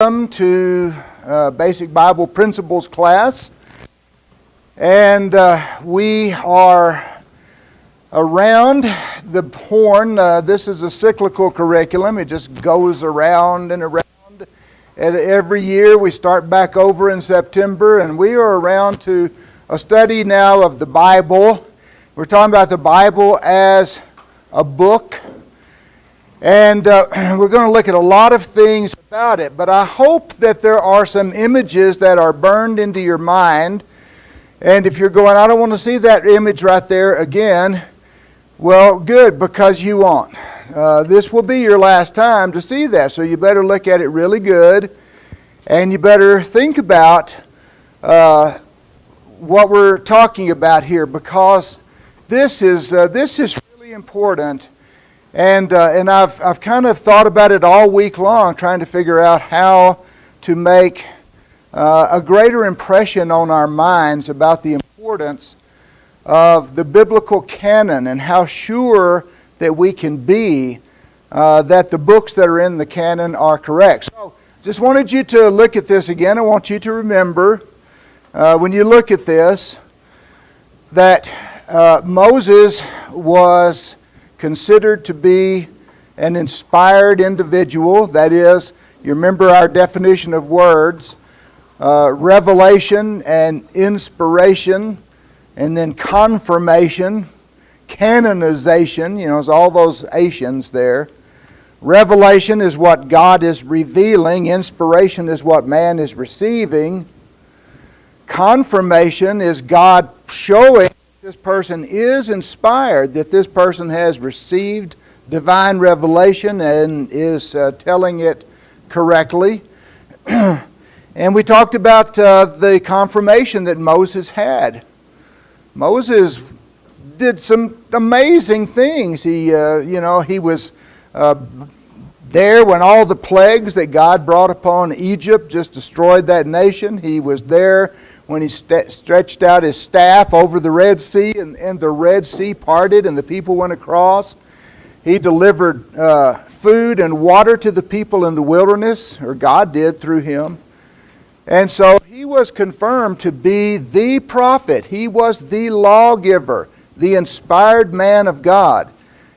Welcome to Basic Bible Principles class, and we are around the horn. This is a cyclical curriculum. It just goes around and around. And every year we start back over in September, and we are around to a study now of the Bible. We're talking about the Bible as a book. And we're going to look at a lot of things about it, but I hope that there are some images that are burned into your mind. And if you're going, I don't want to see that image right there again, well, good, because you won't. This will be your last time to see that, so you better look at it really good, and you better think about what we're talking about here, because this is really important. And I've kind of thought about it all week long, trying to figure out how to make a greater impression on our minds about the importance of the biblical canon and how sure that we can be that the books that are in the canon are correct. So just wanted you to look at this again. I want you to remember when you look at this that Moses was considered to be an inspired individual. That is, you remember our definition of words, revelation and inspiration, and then confirmation, canonization, it's all those Asians there. Revelation is what God is revealing. Inspiration is what man is receiving. Confirmation is God showing this person is inspired, that this person has received divine revelation and is telling it correctly. And we talked about the confirmation that Moses had. Moses did some amazing things. He was there when all the plagues that God brought upon Egypt just destroyed that nation. He was there when he stretched out his staff over the Red Sea, and the Red Sea parted and the people went across. He delivered food and water to the people in the wilderness, or God did through him. And so he was confirmed to be the prophet. He was the lawgiver, the inspired man of God.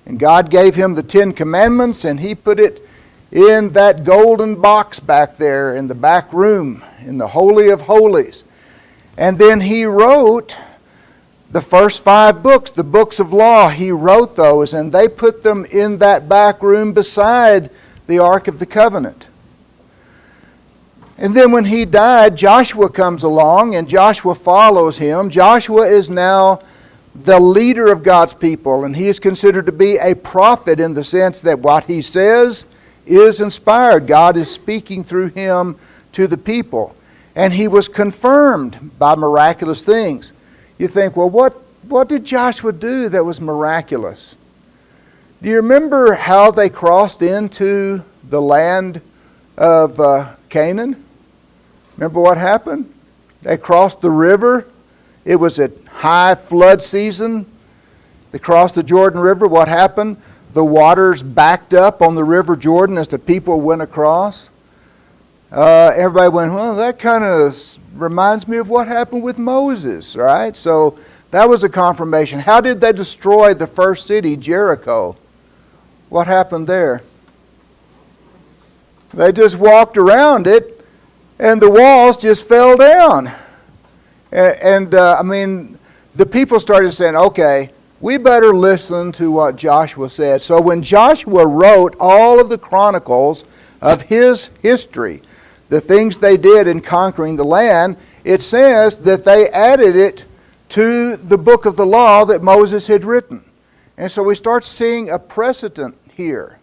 And God gave him the 10 Commandments, and he put it in that golden box back there in the back room, in the Holy of Holies. And then he wrote the first 5 books, the books of law. He wrote those, and they put them in that back room beside the Ark of the Covenant. And then when he died, Joshua comes along, and Joshua follows him. Joshua is now the leader of God's people, and he is considered to be a prophet in the sense that what he says is inspired. God is speaking through him to the people. And he was confirmed by miraculous things. You think, well, what did Joshua do that was miraculous? Do you remember how they crossed into the land of Canaan? Remember what happened? They crossed the river. It was at high flood season. They crossed the Jordan River. What happened? The waters backed up on the River Jordan as the people went across. Everybody went, well, that kind of reminds me of what happened with Moses, right? So that was a confirmation. How did they destroy the first city, Jericho? What happened there? They just walked around it, and the walls just fell down. The people started saying, okay, we better listen to what Joshua said. So when Joshua wrote all of the chronicles of his history, the things they did in conquering the land, it says that they added it to the book of the law that Moses had written. And so we start seeing a precedent here,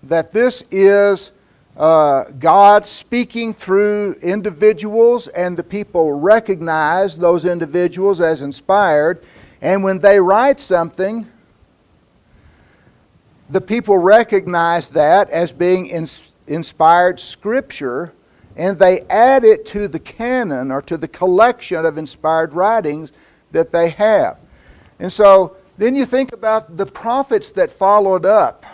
that this is God speaking through individuals, and the people recognize those individuals as inspired. And when they write something, the people recognize that as being inspired scripture, and they add it to the canon or to the collection of inspired writings that they have. And so then you think about the prophets that followed up.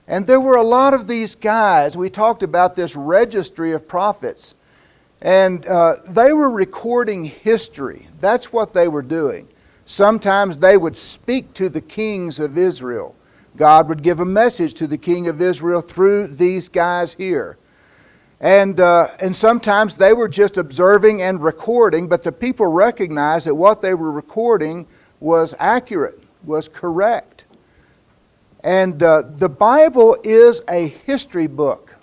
And there were a lot of these guys. We talked about this registry of prophets. And they were recording history. That's what they were doing. Sometimes they would speak to the kings of Israel. God would give a message to the king of Israel through these guys here. And sometimes they were just observing and recording, but the people recognized that what they were recording was accurate, was correct. And the Bible is a history book.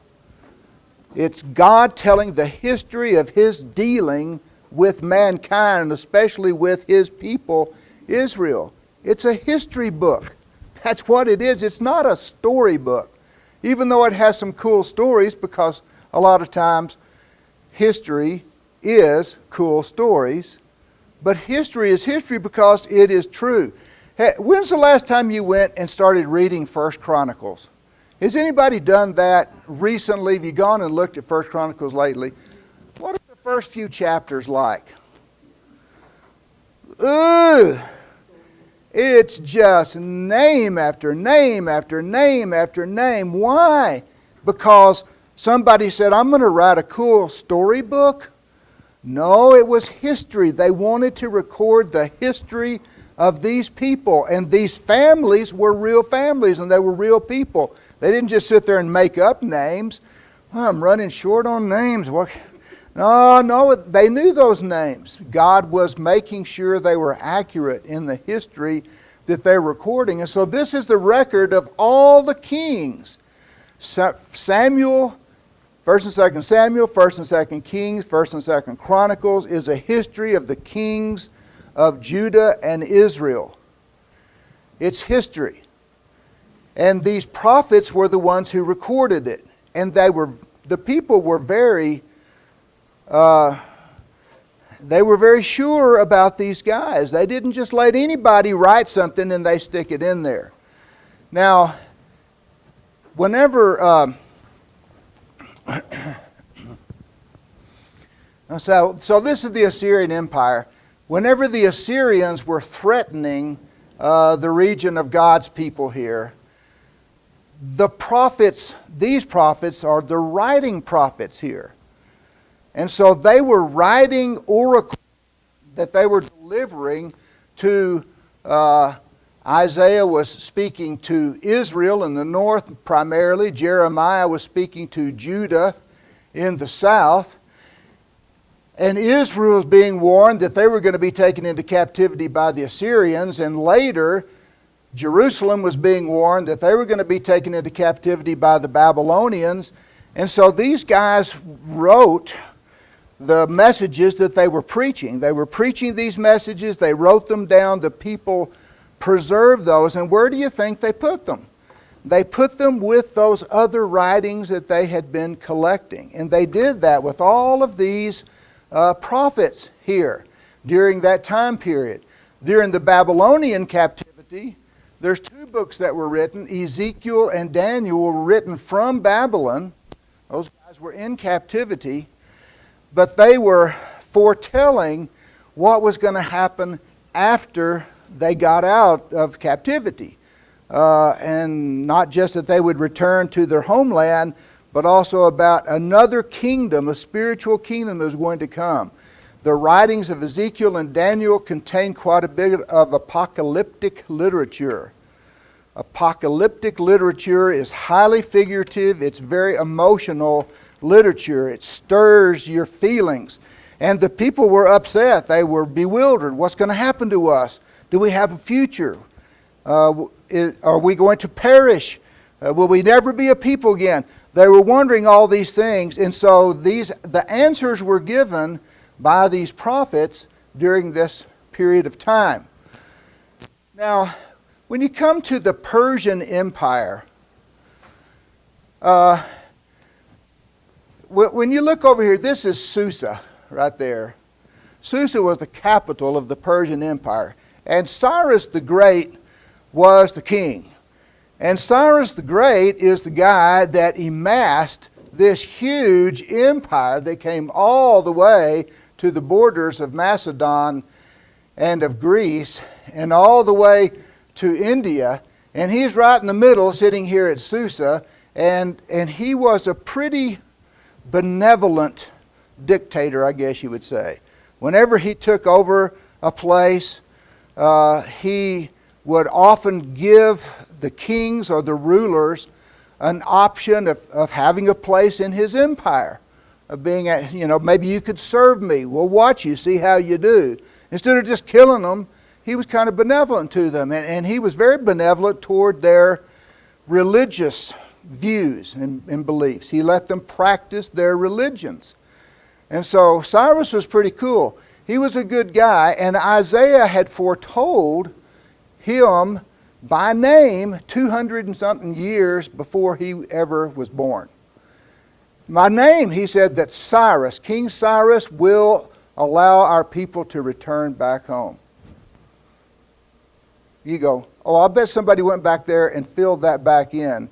It's God telling the history of His dealing with mankind, and especially with His people, Israel. It's a history book. That's what it is. It's not a story book, even though it has some cool stories, because a lot of times history is cool stories. But history is history because it is true. Hey, when's the last time you went and started reading 1 Chronicles? Has anybody done that recently? Have you gone and looked at 1 Chronicles lately? What are the first few chapters like? Ooh! It's just name after name after name after name. Why? Because somebody said, I'm going to write a cool storybook? No, it was history. They wanted to record the history of these people. And these families were real families, and they were real people. They didn't just sit there and make up names. Well, I'm running short on names. What? No, they knew those names. God was making sure they were accurate in the history that they're recording. And so this is the record of all the kings. Samuel, 1st and 2nd Samuel, 1st and 2nd Kings, 1st and 2nd Chronicles is a history of the kings of Judah and Israel. It's history. And these prophets were the ones who recorded it. And the people were very sure about these guys. They didn't just let anybody write something and they stick it in there. Now, whenever so this is the Assyrian Empire. Whenever the Assyrians were threatening the region of God's people here, the prophets, these prophets are the writing prophets here. And so they were writing oracles that they were delivering to, Isaiah was speaking to Israel in the north primarily. Jeremiah was speaking to Judah in the south. And Israel was being warned that they were going to be taken into captivity by the Assyrians. And later, Jerusalem was being warned that they were going to be taken into captivity by the Babylonians. And so these guys wrote the messages that they were preaching. They were preaching these messages. They wrote them down. The people preserved those. And where do you think they put them? They put them with those other writings that they had been collecting. And they did that with all of these prophets here during that time period. During the Babylonian captivity, there's two books that were written. Ezekiel and Daniel were written from Babylon. Those guys were in captivity. But they were foretelling what was going to happen after they got out of captivity. And not just that they would return to their homeland, but also about another kingdom, a spiritual kingdom that was going to come. The writings of Ezekiel and Daniel contain quite a bit of apocalyptic literature. Apocalyptic literature is highly figurative. It's very emotional literature. It stirs your feelings. And the people were upset. They were bewildered. What's going to happen to us? Do we have a future? Are we going to perish? Will we never be a people again? They were wondering all these things. And so the answers were given by these prophets during this period of time. Now, when you come to the Persian Empire, when you look over here, this is Susa right there. Susa was the capital of the Persian Empire. And Cyrus the Great was the king. And Cyrus the Great is the guy that amassed this huge empire that came all the way to the borders of Macedon and of Greece and all the way to India. And he's right in the middle, sitting here at Susa, and he was a pretty benevolent dictator, I guess you would say. Whenever he took over a place, he would often give the kings or the rulers an option of having a place in his empire, of being, maybe you could serve me. We'll watch you, see how you do. Instead of just killing them, he was kind of benevolent to them, and he was very benevolent toward their religious views and beliefs. He let them practice their religions. And so Cyrus was pretty cool. He was a good guy, and Isaiah had foretold him by name 200 and something years before he ever was born. By name, he said that Cyrus, King Cyrus, will allow our people to return back home. You go, oh, I bet somebody went back there and filled that back in.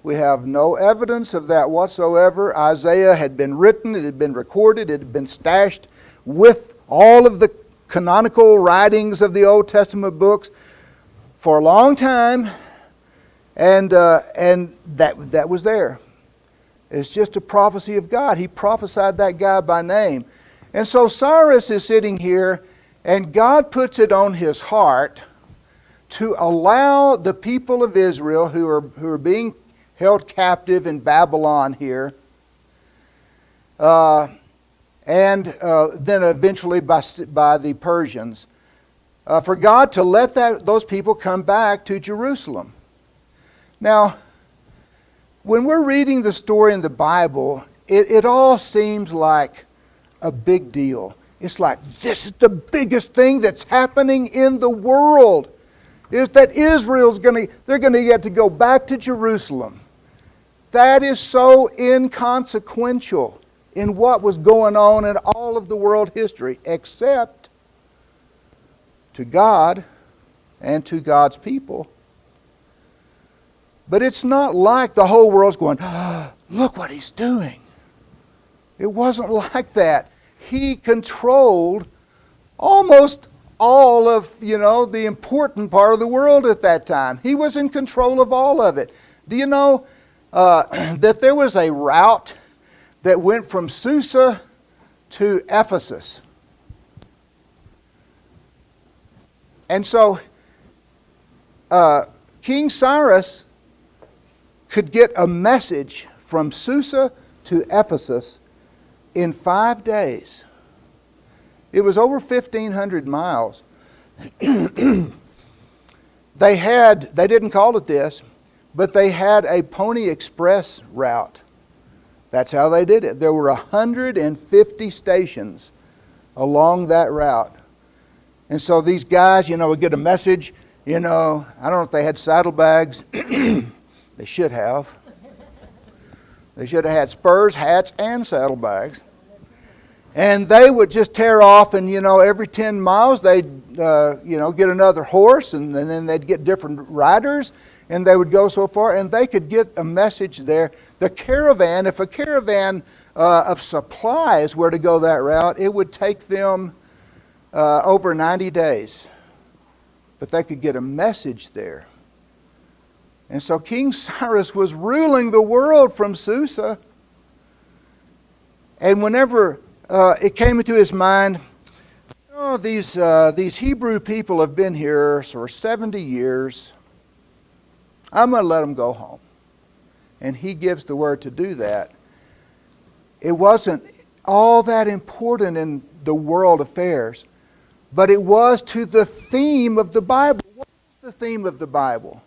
We have no evidence of that whatsoever. Isaiah had been written, it had been recorded, it had been stashed with all of the canonical writings of the Old Testament books for a long time, and that was there. It's just a prophecy of God. He prophesied that guy by name. And so Cyrus is sitting here, and God puts it on his heart to allow the people of Israel who are being held captive in Babylon here, and then eventually by the Persians, for God to let those people come back to Jerusalem. Now, when we're reading the story in the Bible, it all seems like a big deal. It's like, this is the biggest thing that's happening in the world, is that Israel's they're going to get to go back to Jerusalem. That is so inconsequential in what was going on in all of the world history, except to God and to God's people. But it's not like the whole world's going, look what he's doing. It wasn't like that. He controlled almost all of, the important part of the world at that time. He was in control of all of it. Do you know that there was a route that went from Susa to Ephesus? And so King Cyrus could get a message from Susa to Ephesus in 5 days. It was over 1,500 miles. They didn't call it this, but they had a Pony Express route. That's how they did it. There were 150 stations along that route. And so these guys, would get a message, I don't know if they had saddlebags. They should have. They should have had spurs, hats, and saddlebags. And they would just tear off, and every 10 miles they'd get another horse, and then they'd get different riders, and they would go so far, and they could get a message there. The caravan, if a caravan of supplies were to go that route, it would take them over 90 days. But they could get a message there. And so King Cyrus was ruling the world from Susa. And whenever it came into his mind, these Hebrew people have been here for 70 years. I'm going to let them go home. And he gives the word to do that. It wasn't all that important in the world affairs, but it was to the theme of the Bible. What was the theme of the Bible?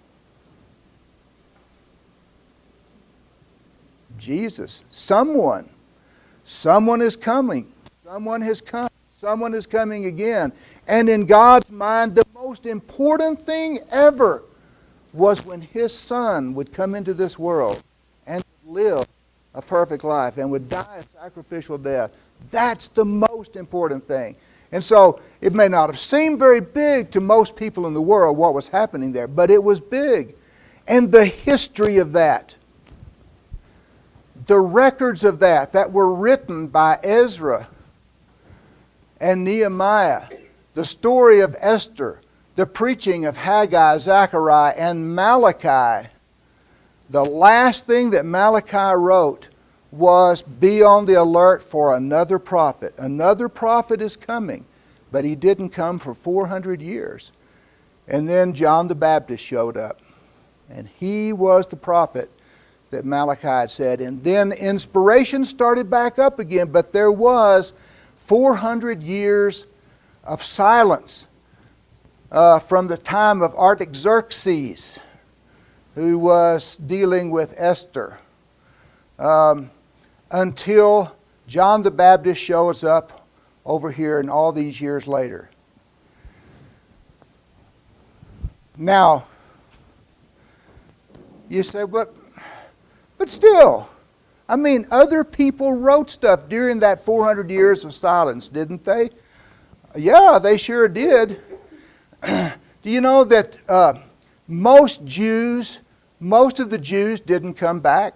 Jesus. Someone is coming. Someone has come. Someone is coming again. And in God's mind, the most important thing ever was when His Son would come into this world and live a perfect life and would die a sacrificial death. That's the most important thing. And so it may not have seemed very big to most people in the world what was happening there, but it was big. And the history of that, the records of that were written by Ezra and Nehemiah, the story of Esther, the preaching of Haggai, Zechariah, and Malachi, the last thing that Malachi wrote was, be on the alert for another prophet. Another prophet is coming, but he didn't come for 400 years. And then John the Baptist showed up, and he was the prophet that Malachi had said. And then inspiration started back up again, but there was 400 years of silence from the time of Artaxerxes, who was dealing with Esther, until John the Baptist shows up over here and all these years later. Now, you say, but still, I mean, other people wrote stuff during that 400 years of silence, didn't they? Yeah, they sure did. Do you know that most of the Jews didn't come back?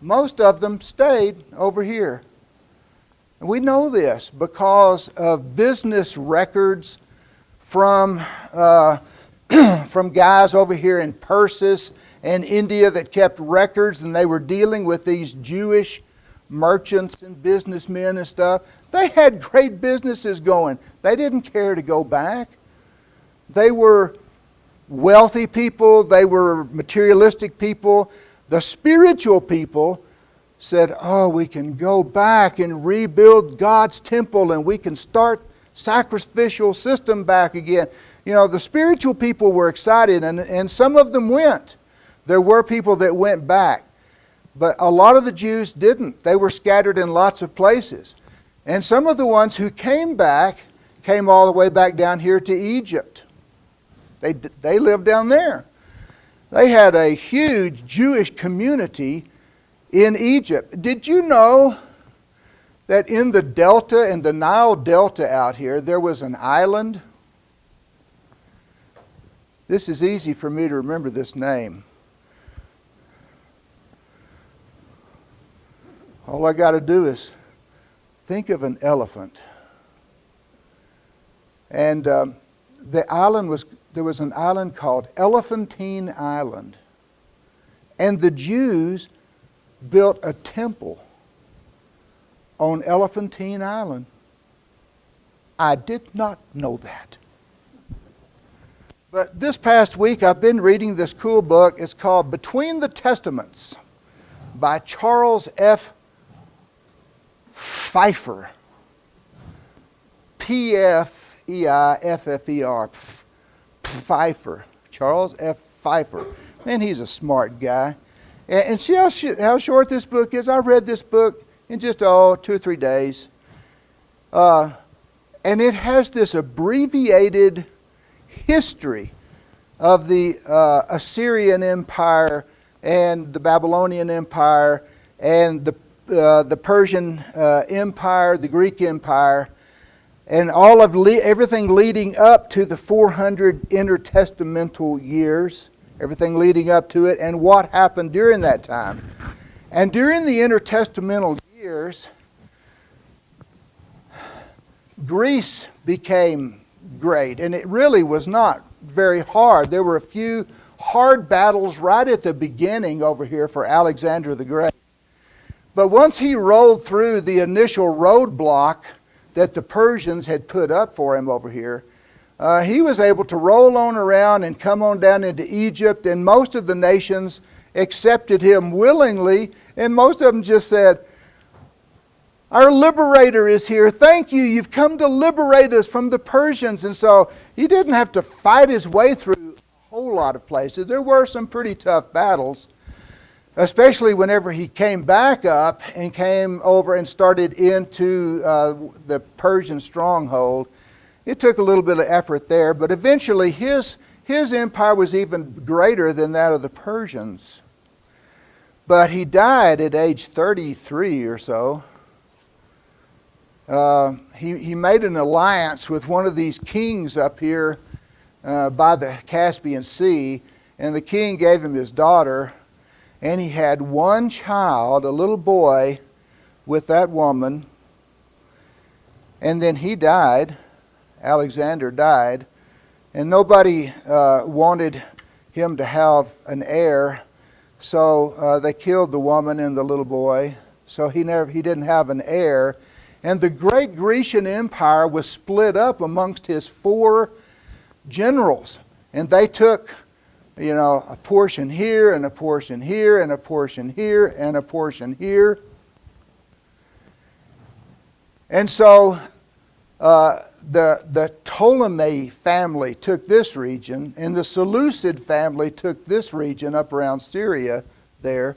Most of them stayed over here. And we know this because of business records from guys over here in Persis and India that kept records, and they were dealing with these Jewish merchants and businessmen and stuff. They had great businesses going. They didn't care to go back. They were wealthy people. They were materialistic people. The spiritual people said, oh, we can go back and rebuild God's temple, and we can start sacrificial system back again. You know, the spiritual people were excited, and some of them went. There were people that went back. But a lot of the Jews didn't. They were scattered in lots of places. And some of the ones who came back came all the way back down here to Egypt. They lived down there. They had a huge Jewish community in Egypt. Did you know that in the delta, in the Nile Delta out here, there was an island? This is easy for me to remember this name. All I got to do is think of an elephant. And there was an island called Elephantine Island. And the Jews built a temple on Elephantine Island. I did not know that. But this past week I've been reading this cool book. It's called Between the Testaments by Charles F. Pfeiffer. P-F-E-I-F-F-E-R. Pfeiffer. Charles F. Pfeiffer. Man, he's a smart guy. And see how short this book is? I read this book in just 2 or 3 days. And it has this abbreviated history of the Assyrian Empire and the Babylonian Empire and the Persian Empire, the Greek Empire, and all of everything leading up to the 400 intertestamental years, everything leading up to it, and what happened during that time. And during the intertestamental years, Greece became great, and it really was not very hard. There were a few hard battles right at the beginning over here for Alexander the Great. But once he rolled through the initial roadblock that the Persians had put up for him over here, he was able to roll on around and come on down into Egypt, and most of the nations accepted him willingly, and most of them just said, our liberator is here. Thank you. You've come to liberate us from the Persians. And so he didn't have to fight his way through a whole lot of places. There were some pretty tough battles, especially whenever he came back up and came over and started into the Persian stronghold. It took a little bit of effort there, but eventually his empire was even greater than that of the Persians. But he died at age 33 or so. He made an alliance with one of these kings up here by the Caspian Sea, and the king gave him his daughter, and he had one child, a little boy, with that woman, and then he died. Alexander died. and nobody wanted him to have an heir, so they killed the woman and the little boy. So he didn't have an heir. And the great Grecian Empire was split up amongst his 4 generals. And they took, a portion here and a portion here and a portion here and a portion here. And so the Ptolemy family took this region, and the Seleucid family took this region up around Syria there.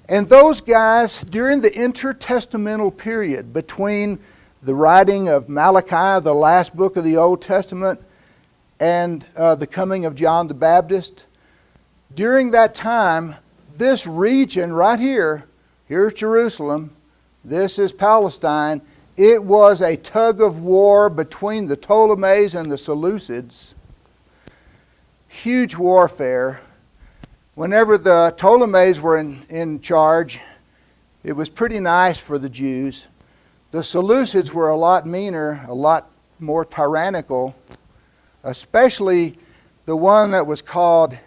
And those guys, during the intertestamental period between the writing of Malachi, the last book of the Old Testament, and the coming of John the Baptist, during that time, this region right here, here's Jerusalem, this is Palestine, it was a tug of war between the Ptolemies and the Seleucids. Huge warfare. Whenever the Ptolemies were in charge, it was pretty nice for the Jews. The Seleucids were a lot meaner, a lot more tyrannical, especially the one that was called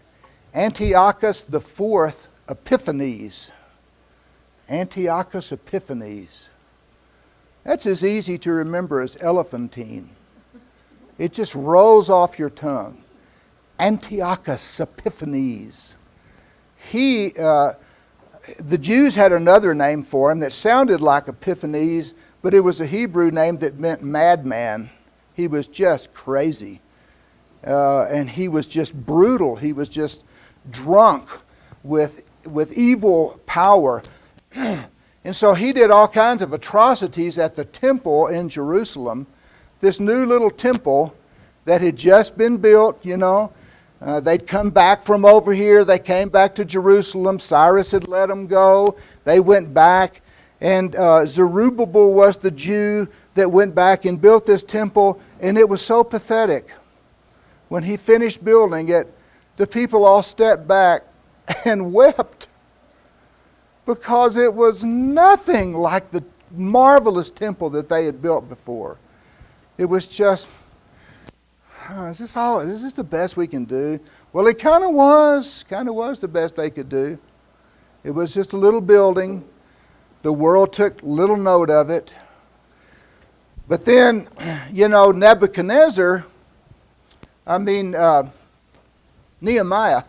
Antiochus IV Epiphanes. Antiochus Epiphanes. That's as easy to remember as elephantine. It just rolls off your tongue. Antiochus Epiphanes. The Jews had another name for him that sounded like Epiphanes, but it was a Hebrew name that meant madman. He was just crazy. And he was just brutal. He was just drunk with evil power. And so he did all kinds of atrocities at the temple in Jerusalem. This new little temple that had just been built, they'd come back from over here. They came back to Jerusalem. Cyrus had let them go. They went back. And Zerubbabel was the Jew that went back and built this temple. And it was so pathetic. When he finished building it, the people all stepped back and wept, because it was nothing like the marvelous temple that they had built before. It was just, is this the best we can do? Well, it kind of was the best they could do. It was just a little building. The world took little note of it. But then, Nehemiah,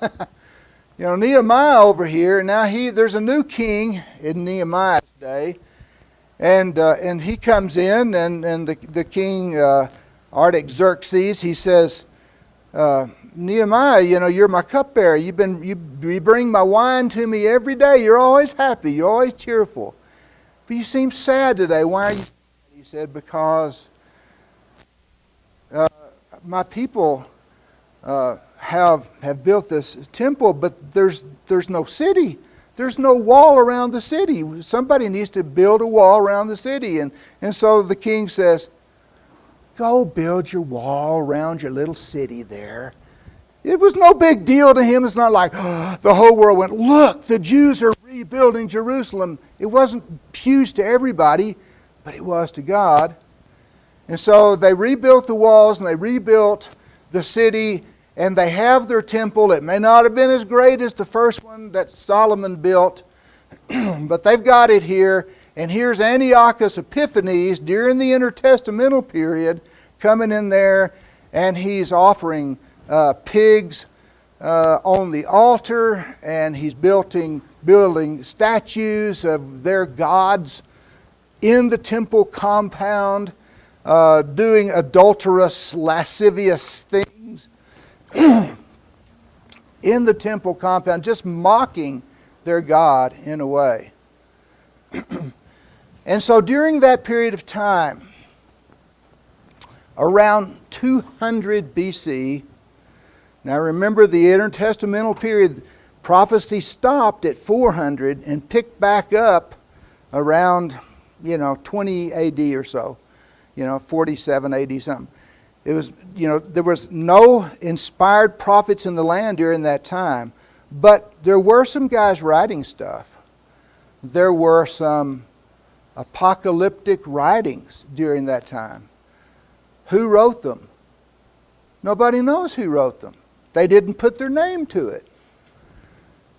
Nehemiah over here, now there's a new king in Nehemiah's day, and he comes in, and the king Artaxerxes, he says, Nehemiah, you're my cupbearer. You bring my wine to me every day. You're always happy. You're always cheerful. But you seem sad today. Why are you sad? He said, because my people have built this temple, but there's no city. There's no wall around the city. Somebody needs to build a wall around the city. And so the king says, go build your wall around your little city there. It was no big deal to him. It's not like the whole world went, look, the Jews are rebuilding Jerusalem. It wasn't huge to everybody, but it was to God. And so they rebuilt the walls, and they rebuilt the city, and they have their temple. It may not have been as great as the first one that Solomon built, but they've got it here. And here's Antiochus Epiphanes during the intertestamental period coming in there, and he's offering pigs on the altar, and he's building statues of their gods in the temple compound, doing adulterous, lascivious things in the temple compound, just mocking their God in a way. And so during that period of time, around 200 BC, now remember the intertestamental period, prophecy stopped at 400 and picked back up around 20 AD or so, 47 AD something. It was, there was no inspired prophets in the land during that time, but there were some guys writing stuff. There were some apocalyptic writings during that time. Who wrote them? Nobody knows who wrote them. They didn't put their name to it.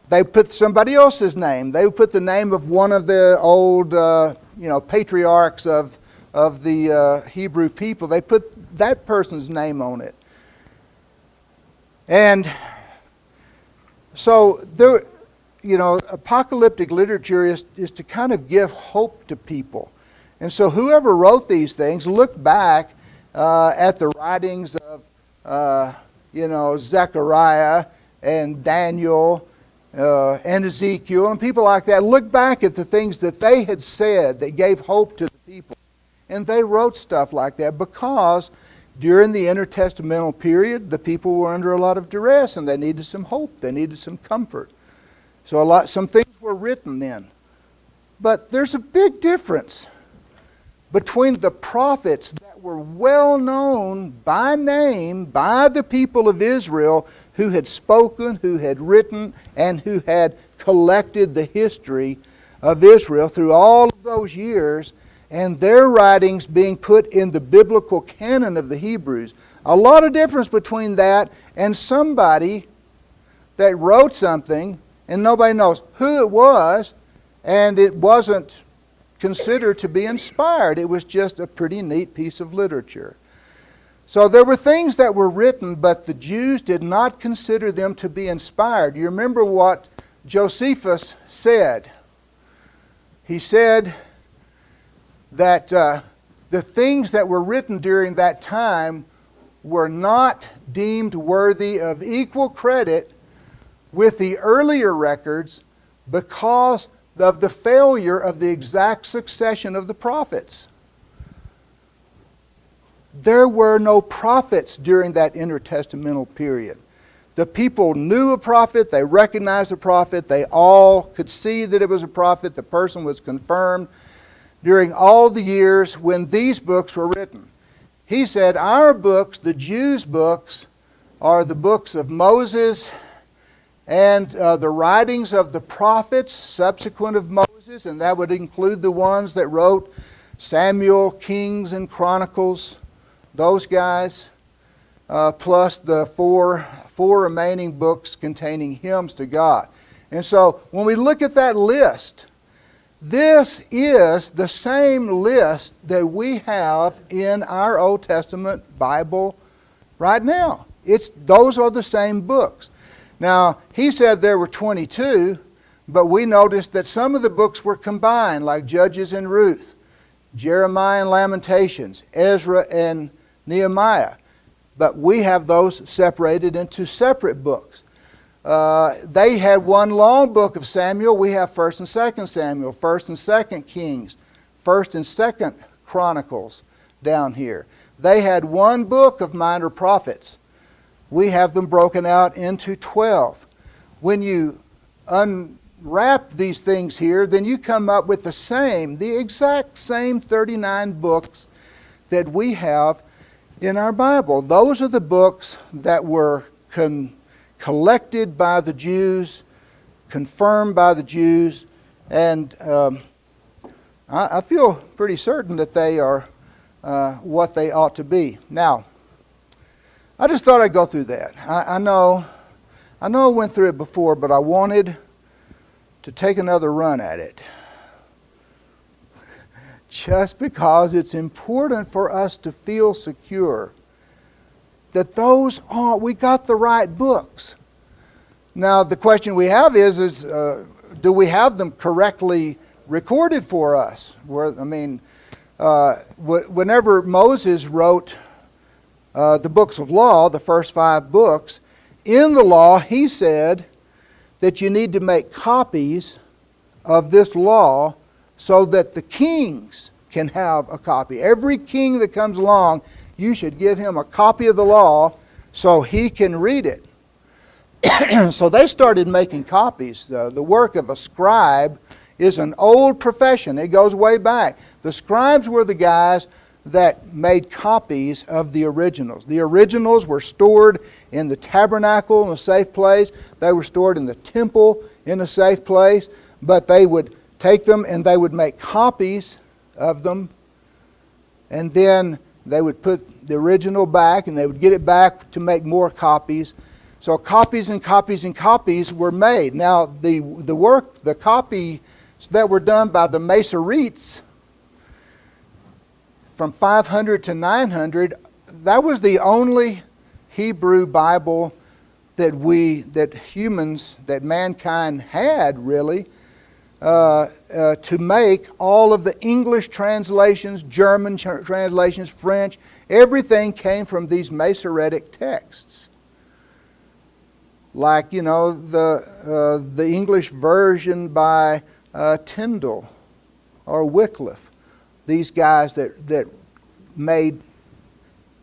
They put somebody else's name. They put the name of one of the old, patriarchs of the Hebrew people. They put that person's name on it. And so there, apocalyptic literature is to kind of give hope to people. And so whoever wrote these things looked back at the writings of, Zechariah and Daniel and Ezekiel and people like that. Look back at the things that they had said that gave hope to the people. And they wrote stuff like that because during the intertestamental period, the people were under a lot of duress and they needed some hope. They needed some comfort. So some things were written then. But there's a big difference between the prophets that were well known by name by the people of Israel who had spoken, who had written, and who had collected the history of Israel through all of those years, and their writings being put in the biblical canon of the Hebrews. A lot of difference between that and somebody that wrote something and nobody knows who it was, and it wasn't considered to be inspired. It was just a pretty neat piece of literature. So there were things that were written, but the Jews did not consider them to be inspired. You remember what Josephus said? He said that the things that were written during that time were not deemed worthy of equal credit with the earlier records because of the failure of the exact succession of the prophets. There were no prophets during that intertestamental period. The people knew a prophet, they recognized a prophet, they all could see that it was a prophet, the person was confirmed during all the years when these books were written. He said, our books, the Jews' books, are the books of Moses and the writings of the prophets subsequent of Moses, and that would include the ones that wrote Samuel, Kings, and Chronicles, those guys, plus the four remaining books containing hymns to God. And so when we look at that list, this is the same list that we have in our Old Testament Bible right now. Those are the same books. Now, he said there were 22, but we noticed that some of the books were combined, like Judges and Ruth, Jeremiah and Lamentations, Ezra and Nehemiah. But we have those separated into separate books. They had one long book of Samuel. We have 1st and 2nd Samuel, 1st and 2nd Kings, 1st and 2nd Chronicles down here. They had one book of minor prophets. We have them broken out into 12. When you unwrap these things here, then you come up with the exact same 39 books that we have in our Bible. Those are the books that were collected by the Jews, confirmed by the Jews, and I feel pretty certain that they are what they ought to be. Now, I just thought I'd go through that. I know I went through it before, but I wanted to take another run at it. Just because it's important for us to feel secure that we got the right books. Now, the question we have is do we have them correctly recorded for us? Whenever Moses wrote the books of law, the first 5 books, in the law he said that you need to make copies of this law so that the kings can have a copy. Every king that comes along, you should give him a copy of the law so he can read it. So they started making copies. The work of a scribe is an old profession. It goes way back. The scribes were the guys that made copies of the originals. The originals were stored in the tabernacle in a safe place. They were stored in the temple in a safe place. But they would take them and they would make copies of them. And then They would put the original back, and they would get it back to make more copies. So copies and copies and copies were made. Now, the copies that were done by the Masoretes from 500 to 900, that was the only Hebrew Bible that mankind had, really, to make all of the English translations, German translations, French. Everything came from these Masoretic texts. Like, the English version by Tyndale or Wycliffe. These guys that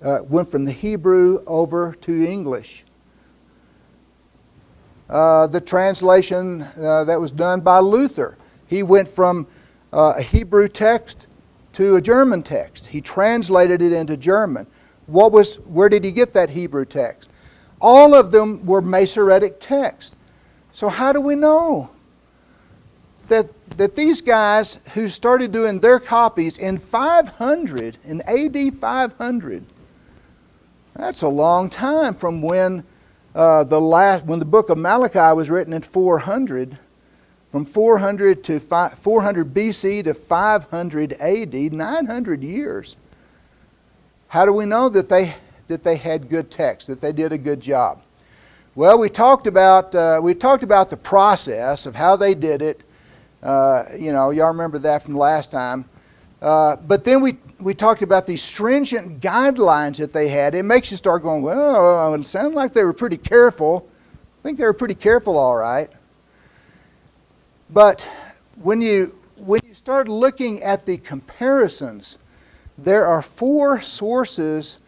went from the Hebrew over to English. The translation that was done by Luther. He went from a Hebrew text to a German text. He translated it into German. Where did he get that Hebrew text? All of them were Masoretic texts. So how do we know that these guys who started doing their copies in 500, in AD 500, that's a long time from when when the book of Malachi was written in 400, from 400 BC to 500 AD, 900 years. How do we know that they had good text, that they did a good job? Well, we talked about the process of how they did it. Y'all remember that from last time. But then we talked about these stringent guidelines that they had. It makes you start going, well, it sounded like they were pretty careful. I think they were pretty careful, all right. But when you start looking at the comparisons, there are 4 sources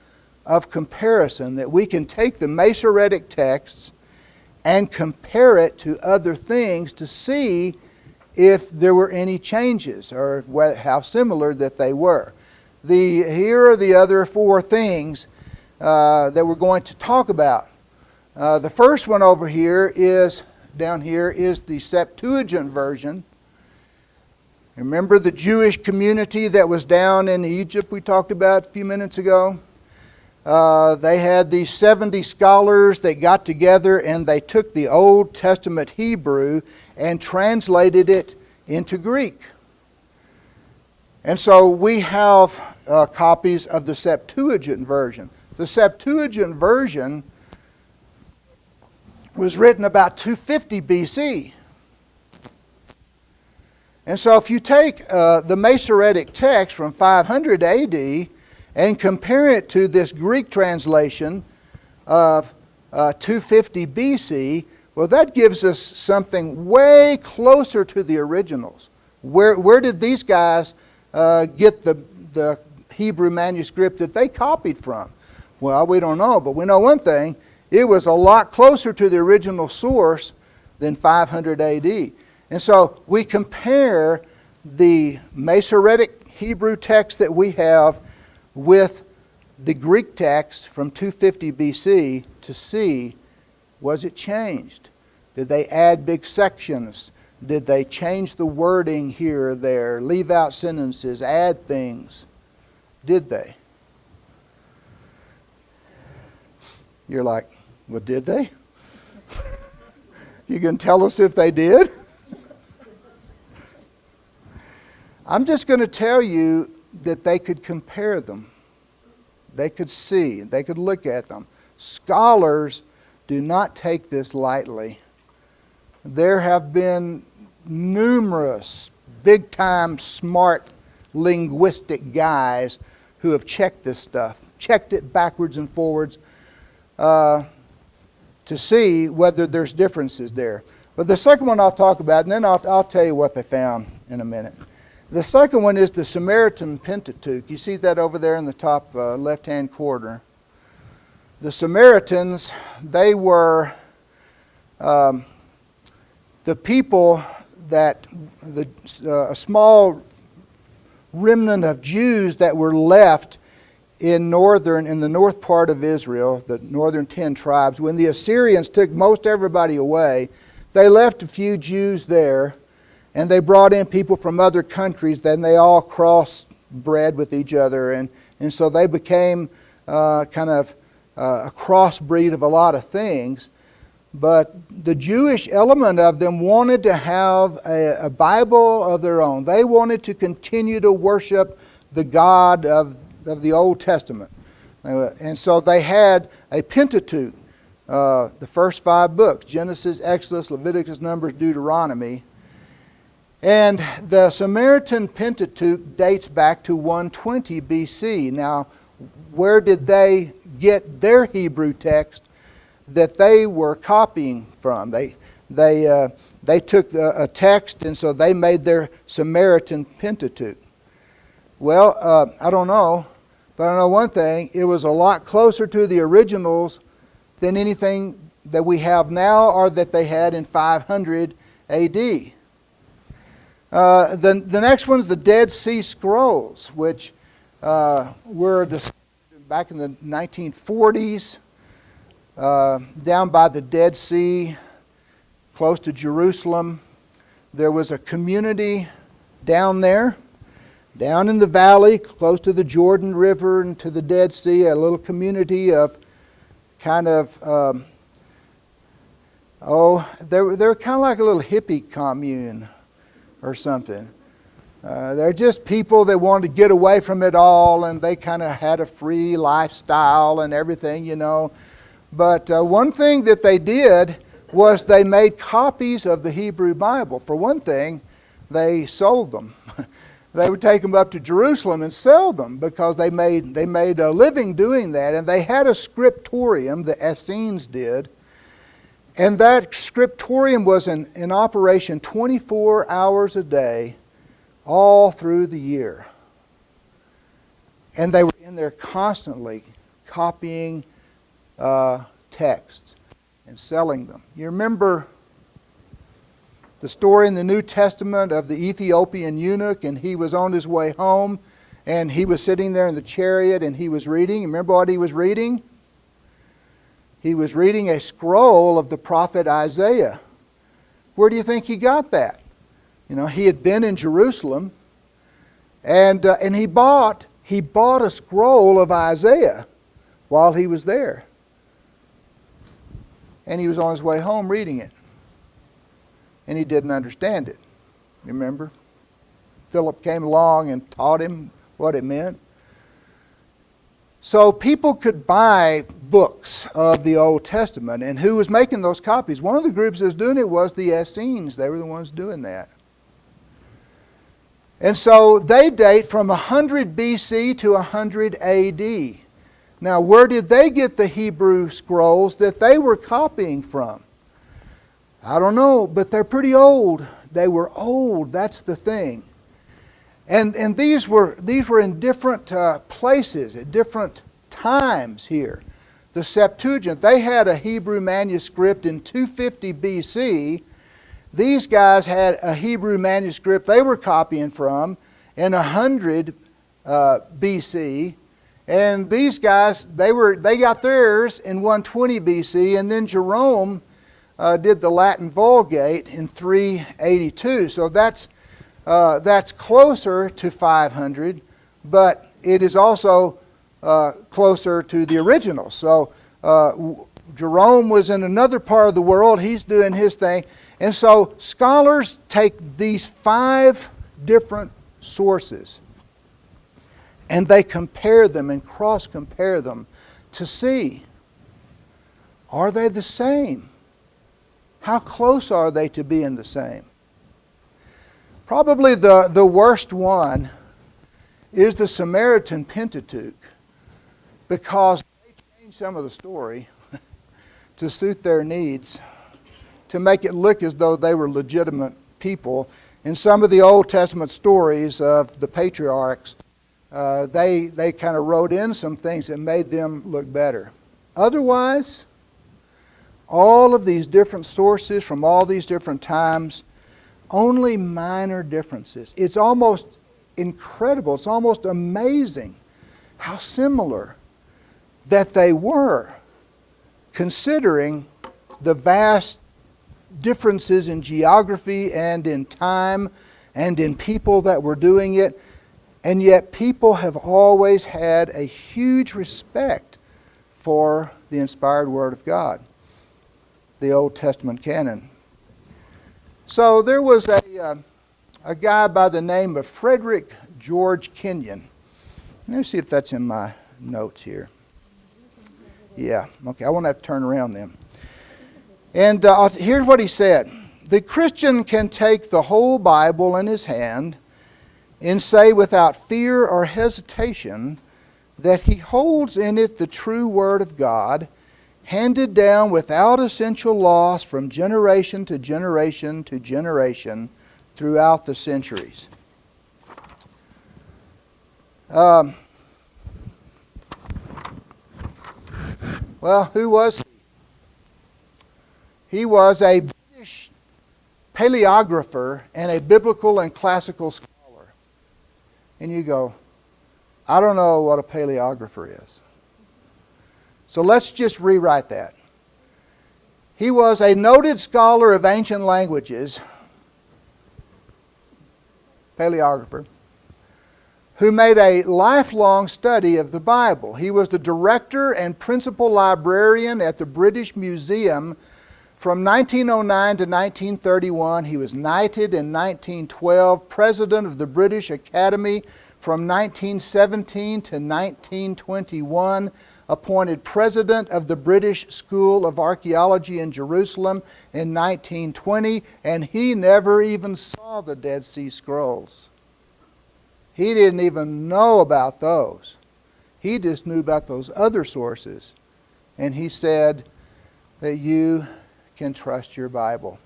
of comparison that we can take the Masoretic texts and compare it to other things to see if there were any changes or how similar that they were. Here are the other 4 things that we're going to talk about. The first one over here down here is the Septuagint version. Remember the Jewish community that was down in Egypt we talked about a few minutes ago? They had these 70 scholars that got together and they took the Old Testament Hebrew and translated it into Greek. And so we have copies of the Septuagint version. The Septuagint version was written about 250 BC. And so if you take the Masoretic text from 500 AD and compare it to this Greek translation of 250 BC, well, that gives us something way closer to the originals. Where did these guys get the Hebrew manuscript that they copied from? Well, we don't know, but we know one thing. It was a lot closer to the original source than 500 AD. And so we compare the Masoretic Hebrew text that we have with the Greek text from 250 BC to see, was it changed? Did they add big sections? Did they change the wording here or there, leave out sentences, add things? Did they? You're like, well, did they? You can tell us if they did? I'm just going to tell you that they could compare them. They could see, they could look at them. Scholars do not take this lightly. There have been numerous big-time smart linguistic guys who have checked this stuff, checked it backwards and forwards to see whether there's differences there. But the second one I'll talk about, and then I'll tell you what they found in a minute. The second one is the Samaritan Pentateuch. You see that over there in the top left-hand corner. The Samaritans, they were the people that, a small remnant of Jews that were left in the north part of Israel, the northern 10 tribes. When the Assyrians took most everybody away, they left a few Jews there, and they brought in people from other countries. Then they all crossbred with each other, and And so they became kind of a crossbreed of a lot of things. But the Jewish element of them wanted to have a Bible of their own. They wanted to continue to worship the God of the Old Testament. And so they had a Pentateuch, the first 5 books, Genesis, Exodus, Leviticus, Numbers, Deuteronomy. And the Samaritan Pentateuch dates back to 120 BC. Now, where did they get their Hebrew text that they were copying from? They took a text, and so they made their Samaritan Pentateuch. Well, I don't know, but I know one thing: it was a lot closer to the originals than anything that we have now, or that they had in 500 A.D. The next one's the Dead Sea Scrolls, which were back in the 1940s. Down by the Dead Sea, close to Jerusalem. There was a community down there, down in the valley, close to the Jordan River and to the Dead Sea, a little community of kind of, they were kind of like a little hippie commune or something. They're just people that wanted to get away from it all, and they kind of had a free lifestyle and everything, you know. But one thing that they did was they made copies of the Hebrew Bible. For one thing, they sold them. They would take them up to Jerusalem and sell them because they made a living doing that. And they had a scriptorium, the Essenes did. And that scriptorium was in operation 24 hours a day, all through the year. And they were in there constantly copying texts and selling them. You remember the story in the New Testament of the Ethiopian eunuch, and he was on his way home, and he was sitting there in the chariot, and he was reading. Remember what he was reading? He was reading a scroll of the prophet Isaiah. Where do you think he got that? You know, he had been in Jerusalem, and he bought a scroll of Isaiah while he was there. And he was on his way home reading it. And he didn't understand it. Remember? Philip came along and taught him what it meant. So people could buy books of the Old Testament. And who was making those copies? One of the groups that was doing it was the Essenes. They were the ones doing that. And so they date from 100 BC to 100 AD. Now, where did they get the Hebrew scrolls that they were copying from? I don't know, but they're pretty old. They were old, that's the thing. And these were in different places, at different times here. The Septuagint, they had a Hebrew manuscript in 250 BC. These guys had a Hebrew manuscript they were copying from in 100 BC. And these guys, they got theirs in 120 BC, and then Jerome did the Latin Vulgate in 382. So that's closer to 500, but it is also closer to the original. So Jerome was in another part of the world. He's doing his thing. And so scholars take these 5 different sources, and they compare them and cross-compare them to see, are they the same? How close are they to being the same? Probably the worst one is the Samaritan Pentateuch, because they changed some of the story to suit their needs, to make it look as though they were legitimate people. In some of the Old Testament stories of the patriarchs, they kind of wrote in some things that made them look better. Otherwise, all of these different sources from all these different times, only minor differences. It's almost incredible, it's almost amazing how similar that they were, considering the vast differences in geography and in time and in people that were doing it. And yet people have always had a huge respect for the inspired Word of God, the Old Testament canon. So there was a guy by the name of Frederick George Kenyon. Let me see if that's in my notes here. Yeah, okay, I won't have to turn around then. And here's what he said. The Christian can take the whole Bible in his hand and say without fear or hesitation that he holds in it the true Word of God, handed down without essential loss from generation to generation to generation throughout the centuries. Well, who was he? He was a British paleographer and a biblical and classical scholar. And you go, I don't know what a paleographer is. So let's just rewrite that. He was a noted scholar of ancient languages, paleographer, who made a lifelong study of the Bible. He was the director and principal librarian at the British Museum from 1909 to 1931. He was knighted in 1912, president of the British Academy from 1917 to 1921, appointed president of the British School of Archaeology in Jerusalem in 1920, and he never even saw the Dead Sea Scrolls. He didn't even know about those. He just knew about those other sources. And he said that you can trust your Bible.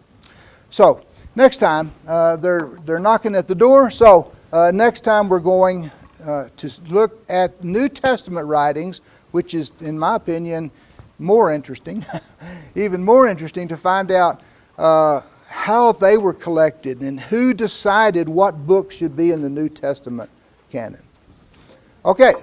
So, next time, they're knocking at the door. So, next time we're going to look at New Testament writings, which is, in my opinion, more interesting, even more interesting to find out how they were collected and who decided what books should be in the New Testament canon. Okay.